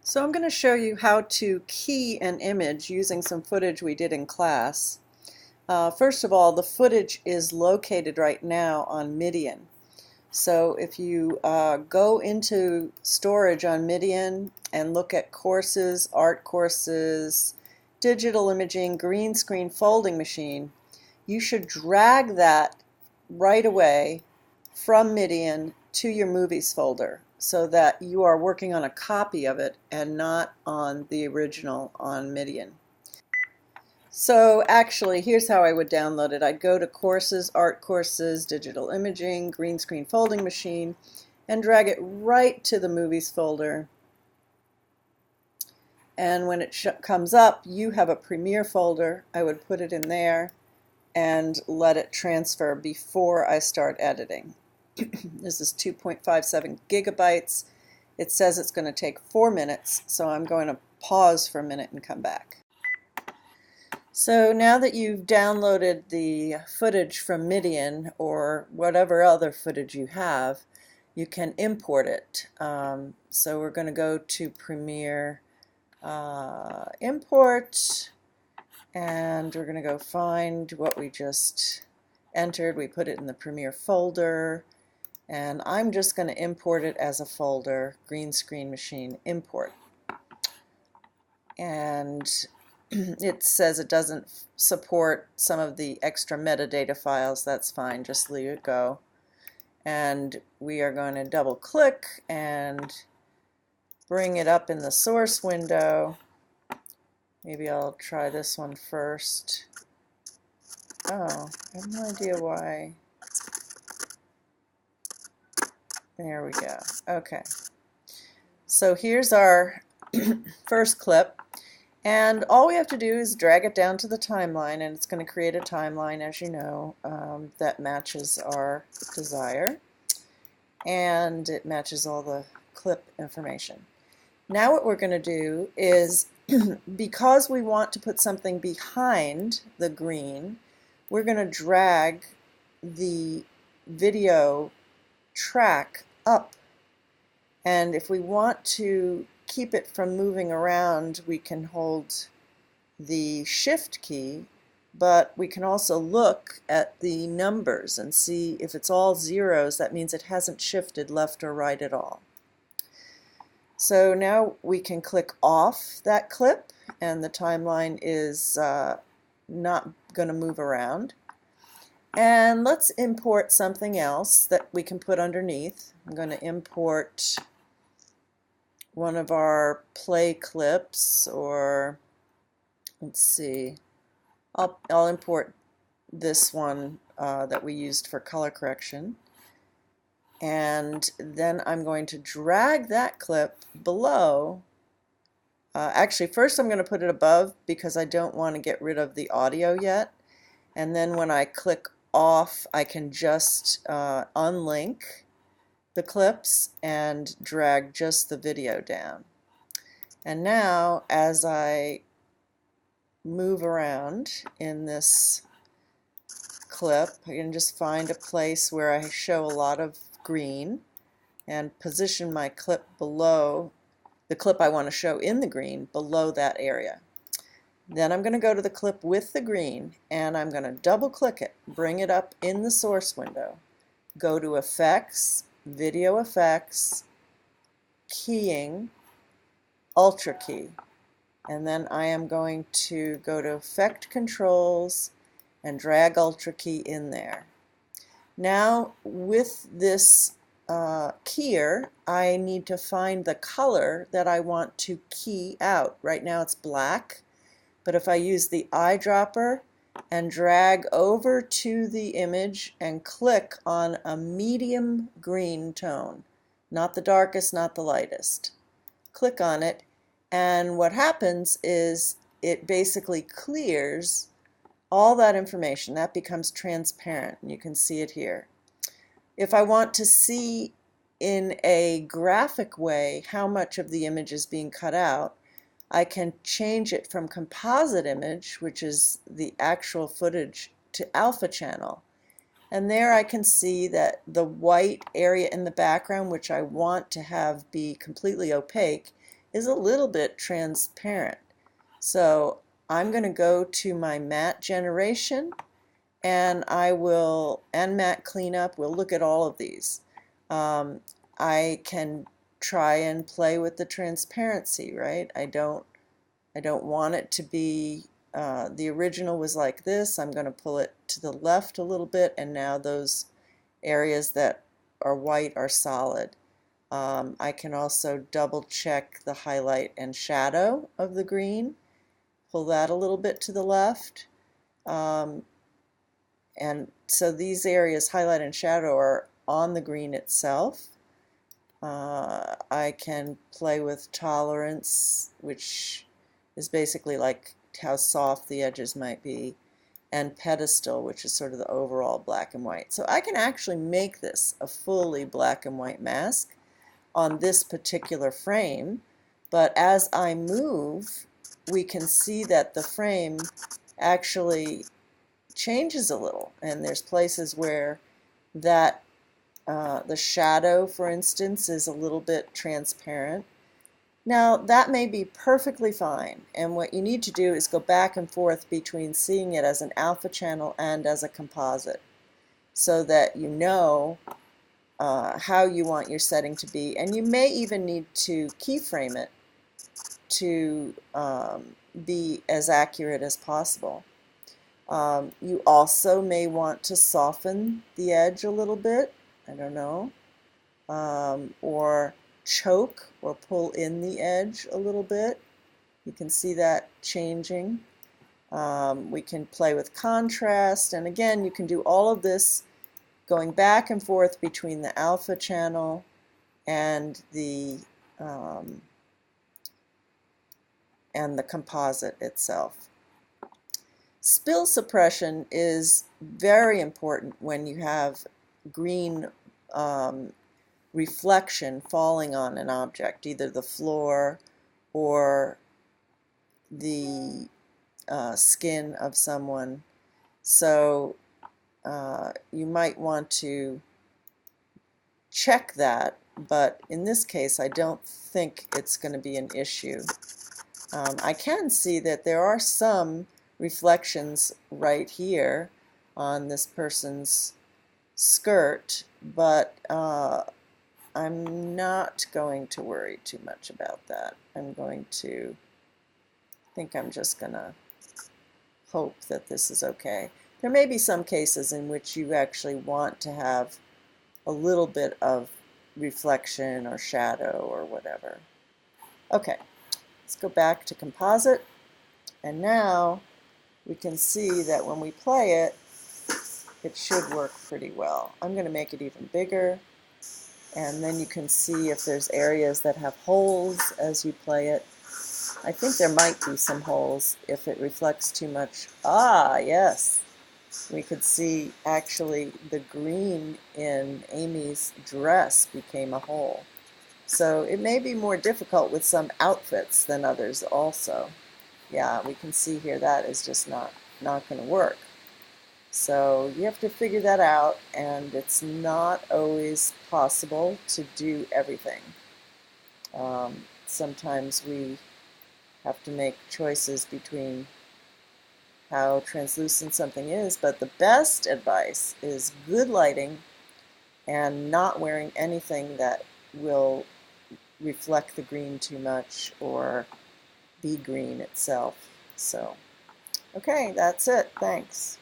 So I'm going to show you how to key an image using some footage we did in class. First of all, the footage is located right now on Midian. So if you go into storage on Midian and look at courses, art courses, digital imaging, green screen folding machine, you should drag that right away from Midian to your movies folder so that you are working on a copy of it and not on the original on Midian. So actually, here's how I would download it. I'd go to courses, art courses, digital imaging, green screen folding machine, and drag it right to the movies folder. And when it comes up, you have a Premiere folder. I would put it in there and let it transfer before I start editing. This is 2.57 gigabytes. It says it's going to take 4 minutes, so I'm going to pause for a minute and come back. So now that you've downloaded the footage from Midian or whatever other footage you have, you can import it. So we're going to go to Premiere, Import, and we're going to go find what we just entered. We put it in the Premiere folder, and I'm just going to import it as a folder, green screen machine import. And it says it doesn't support some of the extra metadata files. That's fine, just leave it go. And we are going to double click and bring it up in the source window. Maybe I'll try this one first. Oh, I have no idea why. There we go. Okay. So here's our first clip. And all we have to do is drag it down to the timeline, and it's going to create a timeline, as you know, that matches our desire. And it matches all the clip information. Now what we're going to do is, because we want to put something behind the green, we're going to drag the video track up. And if we want to keep it from moving around, we can hold the Shift key, but we can also look at the numbers and see if it's all zeros, that means it hasn't shifted left or right at all. So now we can click off that clip, and the timeline is not going to move around. And let's import something else that we can put underneath. I'm going to import one of our play clips, or let's see, I'll import this one that we used for color correction. And then I'm going to drag that clip below. Actually, first I'm going to put it above because I don't want to get rid of the audio yet. And then when I click off, I can just unlink the clips and drag just the video down. And now as I move around in this clip, I can just find a place where I show a lot of green and position my clip below the clip I want to show in the green, below that area. Then I'm going to go to the clip with the green, and I'm going to double click it, bring it up in the source window, go to Effects, Video Effects, Keying, Ultra Key, and then I am going to go to Effect Controls and drag Ultra Key in there. Now with this keyer, I need to find the color that I want to key out. Right now it's black, but if I use the eyedropper and drag over to the image and click on a medium green tone, not the darkest, not the lightest. Click on it, and what happens is it basically clears all that information. That becomes transparent, and you can see it here. If I want to see in a graphic way how much of the image is being cut out, I can change it from composite image, which is the actual footage, to alpha channel. And there I can see that the white area in the background, which I want to have be completely opaque, is a little bit transparent. So I'm going to go to my matte generation, and and matte cleanup, we'll look at all of these. I can try and play with the transparency, right? I don't want it to be, the original was like this. I'm going to pull it to the left a little bit, and now those areas that are white are solid. I can also double check the highlight and shadow of the green, pull that a little bit to the left. And so these areas, highlight and shadow, are on the green itself. I can play with tolerance, which is basically like how soft the edges might be, and pedestal, which is sort of the overall black and white. So I can actually make this a fully black and white mask on this particular frame, but as I move, we can see that the frame actually changes a little, and there's places where that the shadow, for instance, is a little bit transparent. Now that may be perfectly fine, and what you need to do is go back and forth between seeing it as an alpha channel and as a composite, so that you know how you want your setting to be, and you may even need to keyframe it to be as accurate as possible. You also may want to soften the edge a little bit, I don't know, or choke or pull in the edge a little bit. You can see that changing. We can play with contrast, and again, you can do all of this going back and forth between the alpha channel and the composite itself. Spill suppression is very important when you have green reflection falling on an object, either the floor or the skin of someone. So you might want to check that, but in this case I don't think it's going to be an issue. I can see that there are some reflections right here on this person's skirt, but I'm not going to worry too much about that. I'm just going to hope that this is okay. There may be some cases in which you actually want to have a little bit of reflection or shadow or whatever. Okay, let's go back to composite, and now we can see that when we play it, it should work pretty well. I'm going to make it even bigger, and then you can see if there's areas that have holes as you play it. I think there might be some holes if it reflects too much. Ah, yes. We could see actually the green in Amy's dress became a hole. So it may be more difficult with some outfits than others also. Yeah, we can see here that is just not going to work. So you have to figure that out, and it's not always possible to do everything. Sometimes we have to make choices between how translucent something is, but the best advice is good lighting and not wearing anything that will reflect the green too much or be green itself. So, okay, that's it. Thanks.